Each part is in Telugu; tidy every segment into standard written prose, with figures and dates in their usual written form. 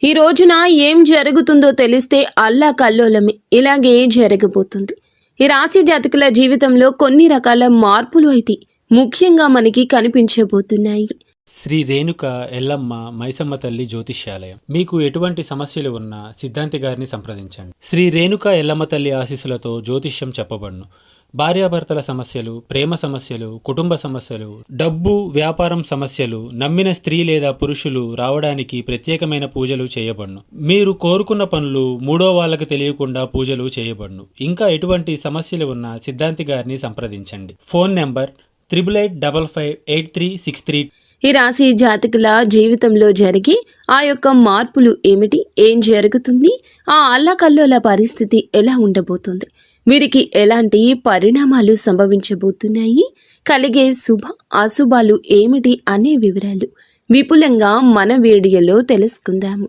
ఈ రోజున ఏం జరుగుతుందో తెలిస్తే అల్లాకల్లోలమే. ఇలాగే జరగబోతుంది. ఈ రాశి జాతకుల జీవితంలో కొన్ని రకాల మార్పులు అయితే ముఖ్యంగా మనకి కనిపించబోతున్నాయి. శ్రీ రేణుక ఎల్లమ్మ మైసమ్మ తల్లి జ్యోతిష్యాలయం. మీకు ఎటువంటి సమస్యలు ఉన్నా సిద్ధాంతి గారిని సంప్రదించండి. శ్రీ రేణుక ఎల్లమ్మ తల్లి ఆశీస్సులతో జ్యోతిష్యం చెప్పబడును. భార్యాభర్తల సమస్యలు, ప్రేమ సమస్యలు, కుటుంబ సమస్యలు, డబ్బు, వ్యాపారం సమస్యలు, నమ్మిన స్త్రీ లేదా పురుషులు రావడానికి ప్రత్యేకమైన పూజలు చేయబడును. మీరు కోరుకున్న పనులు మూడో వాళ్ళకి తెలియకుండా పూజలు చేయబడును. ఇంకా ఎటువంటి సమస్యలు ఉన్నా సిద్ధాంతి గారిని సంప్రదించండి. Phone number 88555363. ఈ రాశి జాతకుల జీవితంలో జరిగే ఆ యొక్క మార్పులు ఏమిటి, ఏం జరుగుతుంది, ఆ అల్లకల్లోల పరిస్థితి ఎలా ఉండబోతుంది, వీరికి ఎలాంటి పరిణామాలు సంభవించబోతున్నాయి, కలిగే శుభ అశుభాలు ఏమిటి అనే వివరాలు విపులంగా మన వీడియోలో తెలుసుకుందాము.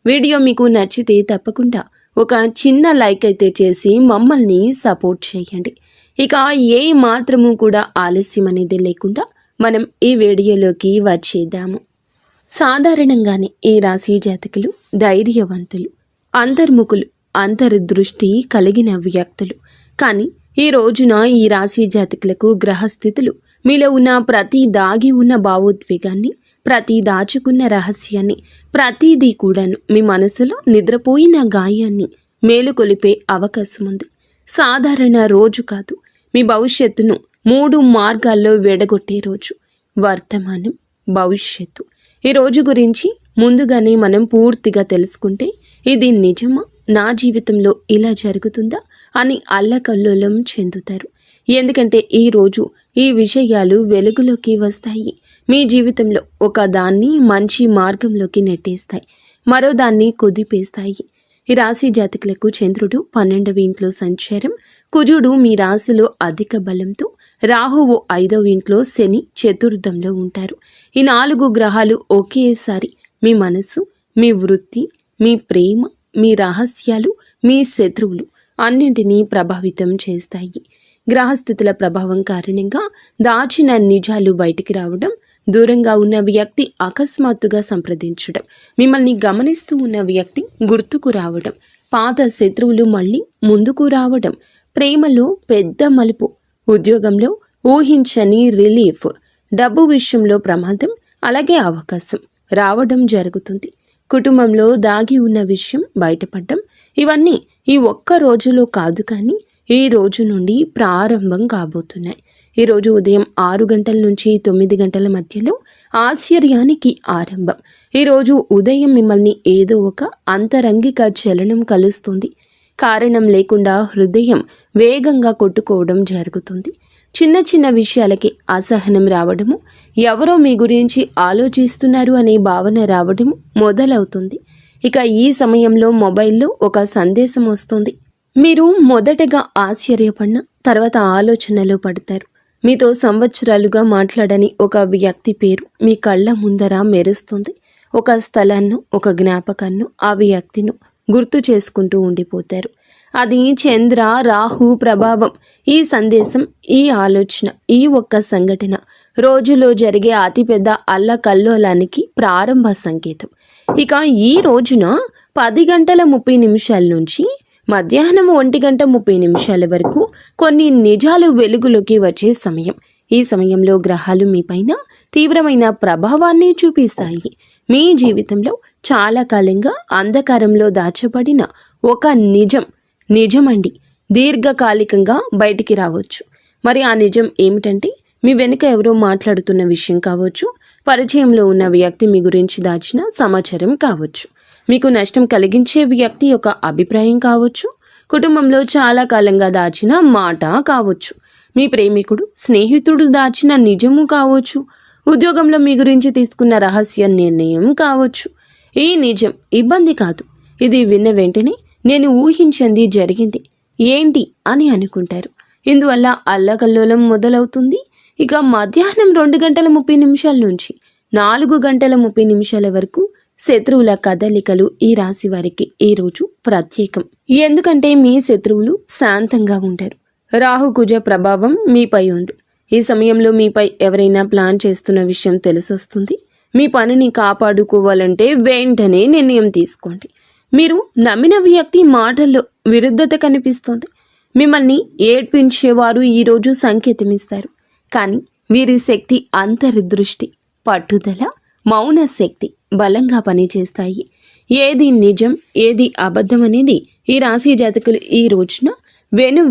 వీడియో మీకు నచ్చితే తప్పకుండా ఒక చిన్న లైక్ అయితే చేసి మమ్మల్ని సపోర్ట్ చేయండి. ఇక ఏ మాత్రము కూడా ఆలస్యం అనేది లేకుండా మనం ఈ వీడియోలోకి వచ్చేద్దాము. సాధారణంగానే ఈ రాశి జాతకులు ధైర్యవంతులు, అంతర్ముఖులు, అంతర్దృష్టి కలిగిన వ్యక్తులు. కానీ ఈ రోజున ఈ రాశి జాతకులకు గ్రహస్థితులు మీలో ఉన్న ప్రతి దాగి ఉన్న భావోద్వేగాన్ని, ప్రతి దాచుకున్న రహస్యాన్ని, ప్రతిదీ కూడాను మీ మనసులో నిద్రపోయిన గాయాన్ని మేలుకొలిపే అవకాశం ఉంది. సాధారణ రోజు కాదు, మీ భవిష్యత్తును 3 మార్గాల్లో విడగొట్టే రోజు. వర్తమానం, భవిష్యత్తు. ఈ రోజు గురించి ముందుగానే మనం పూర్తిగా తెలుసుకుంటే ఇది నిజమా, నా జీవితంలో ఇలా జరుగుతుందా అని అల్లకల్లోలం చెందుతారు. ఎందుకంటే ఈ రోజు ఈ విషయాలు వెలుగులోకి వస్తాయి. మీ జీవితంలో ఒక దాన్ని మంచి మార్గంలోకి నెట్టేస్తాయి, మరో దాన్ని కుదిపేస్తాయి. ఈ రాశి జాతకులకు చంద్రుడు 12వ ఇంట్లో సంచారం, కుజుడు మీ రాశిలో అధిక బలంతో, రాహువు 5వ ఇంట్లో, శని చతుర్థంలో ఉంటారు. ఈ 4 గ్రహాలు ఒకేసారి మీ మనస్సు, మీ వృత్తి, మీ ప్రేమ, మీ రహస్యాలు, మీ శత్రువులు అన్నింటినీ ప్రభావితం చేస్తాయి. గ్రహస్థితుల ప్రభావం కారణంగా దాచిన నిజాలు బయటికి రావడం, దూరంగా ఉన్న వ్యక్తి అకస్మాత్తుగా సంప్రదించడం, మిమ్మల్ని గమనిస్తూ ఉన్న వ్యక్తి గుర్తుకు రావడం, పాత శత్రువులు మళ్ళీ ముందుకు రావడం, ప్రేమలో పెద్ద మలుపు, ఉద్యోగంలో ఊహించని రిలీఫ్, డబ్బు విషయంలో ప్రమాదం, అలాగే అవకాశం రావడం జరుగుతుంది. కుటుంబంలో దాగి ఉన్న విషయం బయటపడడం, ఇవన్నీ ఈ ఒక్క రోజులో కాదు, కానీ ఈ రోజు నుండి ప్రారంభం కాబోతున్నాయి. ఈరోజు ఉదయం 6 గంటల నుంచి 9 గంటల మధ్యలో ఆశ్చర్యానికి ఆరంభం. ఈరోజు ఉదయం మిమ్మల్ని ఏదో ఒక అంతరంగిక చలనం కలుస్తుంది. కారణం లేకుండా హృదయం వేగంగా కొట్టుకోవడం జరుగుతుంది. చిన్న చిన్న విషయాలకి అసహనం రావడము, ఎవరో మీ గురించి ఆలోచిస్తున్నారు అనే భావన రావడము మొదలవుతుంది. ఇక ఈ సమయంలో మొబైల్లో ఒక సందేశం వస్తుంది. మీరు మొదటగా ఆశ్చర్యపడిన తర్వాత ఆలోచనలో పడతారు. మీతో సంవత్సరాలుగా మాట్లాడని ఒక వ్యక్తి పేరు మీ కళ్ళ ముందర మెరుస్తుంది. ఒక స్థలాన్ని, ఒక జ్ఞాపకాన్ని, ఆ వ్యక్తిను గుర్తు చేసుకుంటూ ఉండిపోతారు. అది చంద్ర రాహు ప్రభావం. ఈ సందేశం, ఈ ఆలోచన, ఈ ఒక్క సంఘటన రోజులో జరిగే అతిపెద్ద అల్లకల్లోలానికి ప్రారంభ సంకేతం. ఇక ఈ రోజున 10 గంటల 30 నిమిషాల నుంచి మధ్యాహ్నం 1 గంట 30 నిమిషాల వరకు కొన్ని నిజాలు వెలుగులోకి వచ్చే సమయం. ఈ సమయంలో గ్రహాలు మీపైన తీవ్రమైన ప్రభావాన్ని చూపిస్తాయి. మీ జీవితంలో చాలా కాలంగా అంధకారంలో దాచబడిన ఒక నిజమండి దీర్ఘకాలికంగా బయటికి రావచ్చు. మరి ఆ నిజం ఏమిటంటే, మీ వెనుక ఎవరో మాట్లాడుతున్న విషయం కావచ్చు, పరిచయంలో ఉన్న వ్యక్తి మీ గురించి దాచిన సమాచారం కావచ్చు, మీకు నష్టం కలిగించే వ్యక్తి యొక్క అభిప్రాయం కావచ్చు, కుటుంబంలో చాలా కాలంగా దాచిన మాట కావచ్చు, మీ ప్రేమికుడు, స్నేహితుడు దాచిన నిజము కావచ్చు, ఉద్యోగంలో మీ గురించి తీసుకున్న రహస్య నిర్ణయం కావచ్చు. ఈ నిజం ఇబ్బంది కాదు, ఇది విన్న వెంటనే నేను ఊహించింది జరిగింది ఏంటి అని అనుకుంటారు. ఇందువల్ల అల్లకల్లోలం మొదలవుతుంది. ఇక మధ్యాహ్నం 2 గంటల 30 నిమిషాల నుంచి 4 గంటల 30 నిమిషాల వరకు శత్రువుల కదలికలు ఈ రాశి వారికి ఈ రోజు ప్రత్యేకం. ఎందుకంటే మీ శత్రువులు శాంతంగా ఉంటారు. రాహుకుజ ప్రభావం మీపై ఉంది. ఈ సమయంలో మీపై ఎవరైనా ప్లాన్ చేస్తున్న విషయం తెలిసొస్తుంది. మీ పనిని కాపాడుకోవాలంటే వెంటనే నిర్ణయం తీసుకోండి. మీరు నమ్మిన వ్యక్తి మాటల్లో విరుద్ధత కనిపిస్తుంది. మిమ్మల్ని ఏడ్పించేవారు ఈరోజు సంకేతం ఇస్తారు. కానీ వీరి శక్తి అంతర్దృష్టి, పట్టుదల, మౌన శక్తి బలంగా పనిచేస్తాయి. ఏది నిజం, ఏది అబద్ధం అనేది ఈ రాశి జాతకులు ఈ రోజున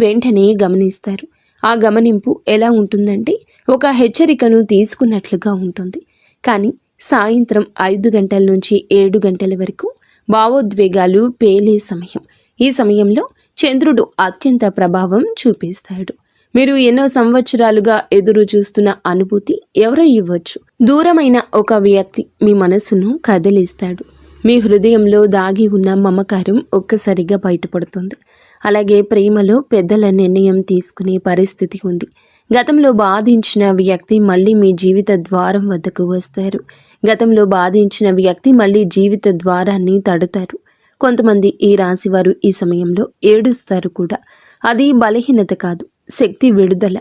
వెంటనే గమనిస్తారు. ఆ గమనింపు ఎలా ఉంటుందంటే ఒక హెచ్చరికను తీసుకున్నట్లుగా ఉంటుంది. కానీ సాయంత్రం 5 గంటల నుంచి 7 గంటల వరకు భావోద్వేగాలు పేలే సమయం. ఈ సమయంలో చంద్రుడు అత్యంత ప్రభావం చూపిస్తాడు. మీరు ఎన్నో సంవత్సరాలుగా ఎదురు చూస్తున్న అనుభూతి ఎవరో ఇవ్వచ్చు. దూరమైన ఒక వ్యక్తి మీ మనసును కదిలిస్తాడు. మీ హృదయంలో దాగి ఉన్న మమకారం ఒక్కసారిగా బయటపడుతుంది. అలాగే ప్రేమలో పెద్దల నిర్ణయం తీసుకునే పరిస్థితి ఉంది. గతంలో బాధించిన వ్యక్తి మళ్ళీ మీ జీవిత ద్వారం వద్దకు వస్తారు. గతంలో బాధించిన వ్యక్తి మళ్ళీ జీవిత ద్వారాన్ని తడుతారు. కొంతమంది ఈ రాశివారు ఈ సమయంలో ఏడుస్తారు కూడా. అది బలహీనత కాదు, శక్తి విడుదల.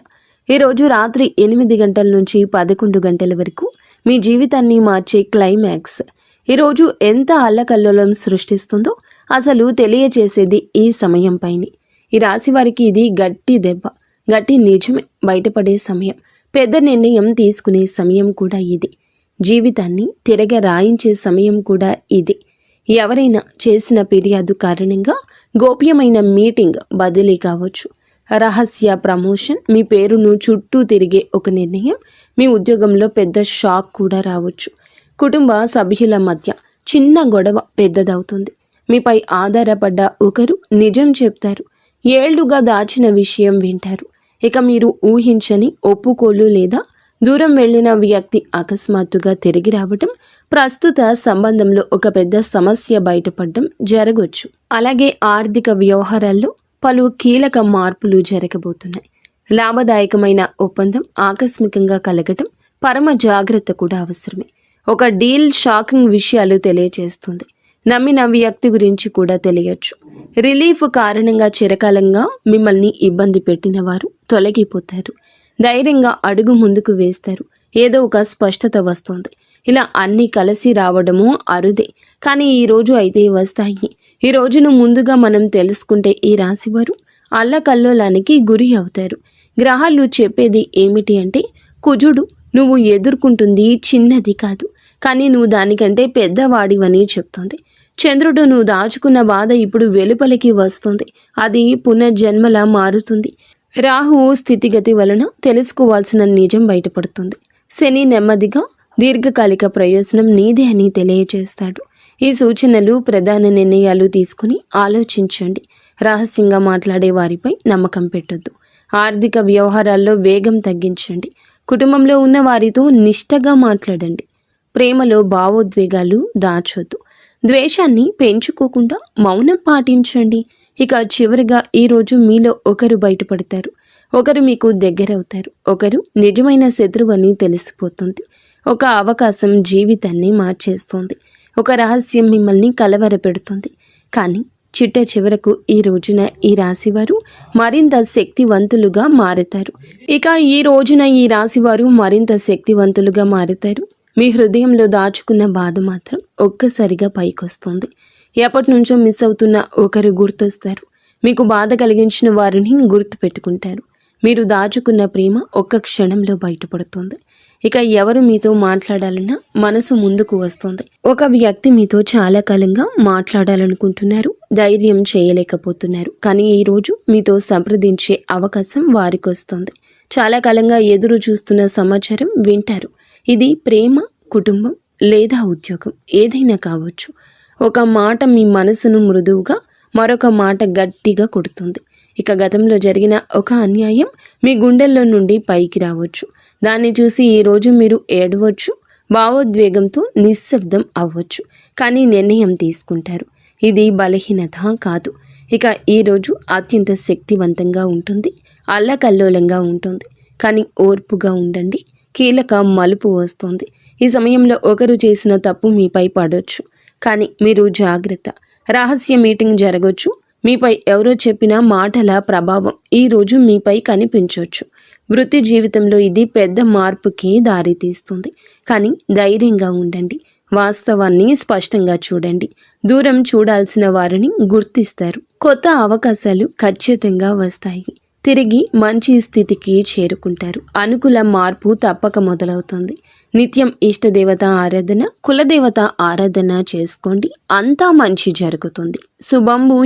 ఈరోజు రాత్రి 8 గంటల నుంచి 11 గంటల వరకు మీ జీవితాన్ని మార్చే క్లైమాక్స్. ఈరోజు ఎంత అల్లకల్లోలం సృష్టిస్తుందో అసలు తెలియచేసేది ఈ సమయం పైనే. ఈ రాశి వారికి ఇది గట్టి దెబ్బ, గట్టి నిజమే బయటపడే సమయం. పెద్ద నిర్ణయం తీసుకునే సమయం కూడా ఇది. జీవితాన్ని తిరగ రాయించే సమయం కూడా ఇది. ఎవరైనా చేసిన ఫిర్యాదు కారణంగా గోప్యమైన మీటింగ్ బదిలీ కావచ్చు. రహస్య ప్రమోషన్, మీ పేరును చుట్టూ తిరిగే ఒక నిర్ణయం, మీ ఉద్యోగంలో పెద్ద షాక్ కూడా రావచ్చు. కుటుంబ సభ్యుల మధ్య చిన్న గొడవ పెద్దదవుతుంది. మీపై ఆధారపడ్డ ఒకరు నిజం చెప్తారు. ఏళ్లుగా దాచిన విషయం వింటారు. ఇక మీరు ఊహించని ఒప్పుకోలు లేదా దూరం వెళ్ళిన వ్యక్తి అకస్మాత్తుగా తిరిగి రావటం, ప్రస్తుత సంబంధంలో ఒక పెద్ద సమస్య బయటపడడం జరగవచ్చు. అలాగే ఆర్థిక వ్యవహారాల్లో పలు కీలక మార్పులు జరగబోతున్నాయి. లాభదాయకమైన ఒప్పందం ఆకస్మికంగా కలగటం, పరమ జాగ్రత్త కూడా అవసరమే. ఒక డీల్ షాకింగ్ విషయాలు తెలియజేస్తుంది. నమ్మిన వ్యక్తి గురించి కూడా తెలియచ్చు. రిలీఫ్ కారణంగా చిరకాలంగా మిమ్మల్ని ఇబ్బంది పెట్టిన వారు తొలగిపోతారు. ధైర్యంగా అడుగు ముందుకు వేస్తారు. ఏదో ఒక స్పష్టత వస్తుంది. ఇలా అన్నీ కలిసి రావడము అరుదే, కానీ ఈ రోజు అయితే వస్తాయి. ఈ రోజును ముందుగా మనం తెలుసుకుంటే ఈ రాశివారు అల్లకల్లోలానికి గురి అవుతారు. గ్రహాలు చెప్పేది ఏమిటి అంటే, కుజుడు నువ్వు ఎదుర్కొంటుంది చిన్నది కాదు, కానీ నువ్వు దానికంటే పెద్దవాడివని చెప్తుంది. చంద్రుడు నువ్వు దాచుకున్న బాధ ఇప్పుడు వెలుపలికి వస్తుంది. అది పునర్జన్మలా మారుతుంది. రాహువు స్థితిగతి వలన తెలుసుకోవాల్సిన నిజం బయటపడుతుంది. శని నెమ్మదిగా దీర్ఘకాలిక ప్రయోజనం నీదే అని తెలియజేస్తాడు. ఈ సూచనలు ప్రధాన నిర్ణయాలు తీసుకుని ఆలోచించండి. రహస్యంగా మాట్లాడే వారిపై నమ్మకం పెట్టొద్దు. ఆర్థిక వ్యవహారాల్లో వేగం తగ్గించండి. కుటుంబంలో ఉన్న వారితో నిష్టగా మాట్లాడండి. ప్రేమలో భావోద్వేగాలు దాచొద్దు. ద్వేషాన్ని పెంచుకోకుండా మౌనం పాటించండి. ఇక చివరిగా ఈరోజు మీలో ఒకరు బయటపడతారు. ఒకరు మీకు దగ్గరవుతారు. ఒకరు నిజమైన శత్రువు అని తెలిసిపోతుంది. ఒక అవకాశం జీవితాన్ని మార్చేస్తుంది. ఒక రహస్యం మిమ్మల్ని కలవరపెడుతుంది. కానీ చిట్ట చివరకు ఈ రోజున ఈ రాశివారు మరింత శక్తివంతులుగా మారుతారు. ఇక ఈ రోజున ఈ రాశివారు మరింత శక్తివంతులుగా మారుతారు. మీ హృదయంలో దాచుకున్న బాధ మాత్రం ఒక్కసారిగా పైకొస్తుంది. ఎప్పటి నుంచో మిస్ అవుతున్న ఒకరు గుర్తొస్తారు. మీకు బాధ కలిగించిన వారిని గుర్తుపెట్టుకుంటారు. మీరు దాచుకున్న ప్రేమ ఒక్క క్షణంలో బయటపడుతుంది. ఇక ఎవరు మీతో మాట్లాడాలన్నా మనసు ముందుకు వస్తుంది. ఒక వ్యక్తి మీతో చాలా కాలంగా మాట్లాడాలనుకుంటున్నారు, ధైర్యం చేయలేకపోతున్నారు. కానీ ఈరోజు మీతో సంప్రదించే అవకాశం వారికి వస్తుంది. చాలా కాలంగా ఎదురు చూస్తున్న సమాచారం వింటారు. ఇది ప్రేమ, కుటుంబం లేదా ఉద్యోగం ఏదైనా కావచ్చు. ఒక మాట మీ మనసును మృదువుగా, మరొక మాట గట్టిగా కొడుతుంది. ఇక గతంలో జరిగిన ఒక అన్యాయం మీ గుండెల్లో నుండి పైకి రావచ్చు. దాన్ని చూసి ఈరోజు మీరు ఏడవచ్చు, భావోద్వేగంతో నిశ్శబ్దం అవ్వచ్చు. కానీ నిర్ణయం తీసుకుంటారు. ఇది బలహీనత కాదు. ఇక ఈరోజు అత్యంత శక్తివంతంగా ఉంటుంది, అల్లకల్లోలంగా ఉంటుంది. కానీ ఓర్పుగా ఉండండి. కీలక మలుపు వస్తుంది. ఈ సమయంలో ఒకరు చేసిన తప్పు మీపై పడవచ్చు. కానీ మీరు జాగ్రత్త. రహస్య మీటింగ్ జరగవచ్చు. మీపై ఎవరో చెప్పిన మాటల ప్రభావం ఈరోజు మీపై కనిపించవచ్చు. వృత్తి జీవితంలో ఇది పెద్ద మార్పుకి దారితీస్తుంది. కానీ ధైర్యంగా ఉండండి. వాస్తవాన్ని స్పష్టంగా చూడండి. దూరం చూడాల్సిన వారిని గుర్తిస్తారు. కొత్త అవకాశాలు ఖచ్చితంగా వస్తాయి. తిరిగి మంచి స్థితికి చేరుకుంటారు. అనుకూల మార్పు తప్పక మొదలవుతుంది. నిత్యం ఇష్టదేవత ఆరాధన, కులదేవత ఆరాధన చేసుకోండి. అంతా మంచి జరుగుతుంది. శుభంబు.